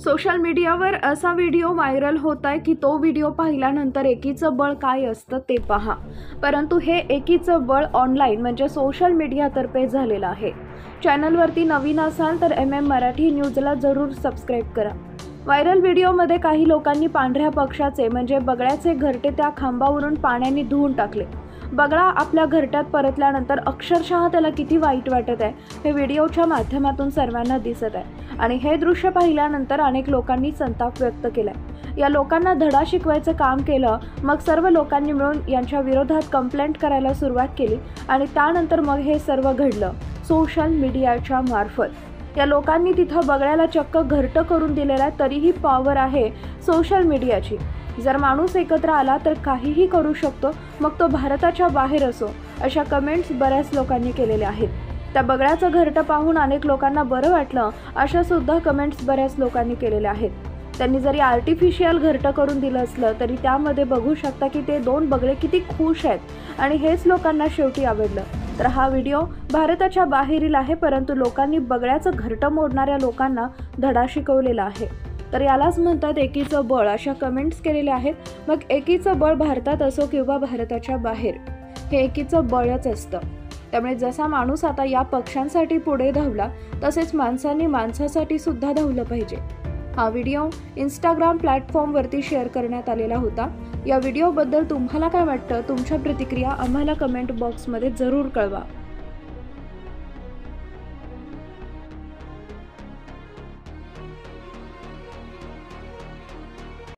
Social मीडियावर असा video viral होत आहे की तो व्हिडिओ पाहिल्यानंतर एकीचं बळ काय असतं ते पहा. परंतु हे एकीचं बळ ऑनलाईन म्हणजे सोशल मीडियातर्फे झालेलं आहे. चॅनलवरती नवीन असाल तर MM मराठी न्यूजला जरूर सबस्क्राईब करा. व्हायरल व्हिडिओमध्ये काही लोकांनी पांढऱ्या पक्ष्याचे म्हणजे बगळ्याचे घरटे त्या खांबावरून पाण्याने धुवून टाकले. बगळा आपल्या घरट्यात परतल्यानंतर अक्षरशः त्याला किती वाईट वाटत आहे हे व्हिडिओच्या माध्यमातून सर्वांना दिसत आहे आणि हे दृश्य पाहिल्यानंतर अनेक लोकांनी संताप व्यक्त केलाय. या लोकांना धडा शिकवायचं काम केलं. मग सर्व लोकांनी मिळून यांच्या विरोधात कंप्लेंट करायला सुरुवात केली आणि त्यानंतर मग हे सर्व घडलं सोशल मीडियाच्या मार्फत. या लोकांनी तिथं बगळ्याला चक्क घरटं करून दिलेलं आहे. तरीही पॉवर आहे सोशल मीडियाची. जर माणूस एकत्र आला तर काहीही करू शकतो, मग तो भारताच्या बाहेर असो. अशा कमेंट्स बऱ्याच लोकांनी केलेल्या आहेत. त्या बगळ्याचं घरटं पाहून अनेक लोकांना बरं वाटलं अशा सुद्धा कमेंट्स बऱ्याच लोकांनी केलेल्या आहेत. त्यांनी जरी आर्टिफिशियल घरटं करून दिलं असलं तरी त्यामध्ये बघू शकता की ते 2 बगळे किती खुश आहेत आणि हेच लोकांना शेवटी आवडलं. तर हा व्हिडिओ भारताच्या बाहेरील आहे, परंतु लोकांनी बगळ्याचं घरटं मोडणाऱ्या लोकांना धडा शिकवलेला आहे. तर यालाच म्हणतात एकीचं बळ. अशा कमेंट्स केलेल्या आहेत. मग एकीचं बळ भारतात असो किंवा भारताच्या बाहेर, हे एकीचं बळच असतं. त्यामुळे जसा माणूस आता या पक्षांसाठी पुढे धावला तसेच माणसांनी माणसासाठी सुद्धा धावलं पाहिजे. हा व्हिडिओ इंस्टाग्राम प्लॅटफॉर्मवरती शेअर करण्यात आलेला होता. या व्हिडिओबद्दल तुम्हाला काय वाटतं? तुमच्या प्रतिक्रिया आम्हाला कमेंट बॉक्समध्ये जरूर कळवा.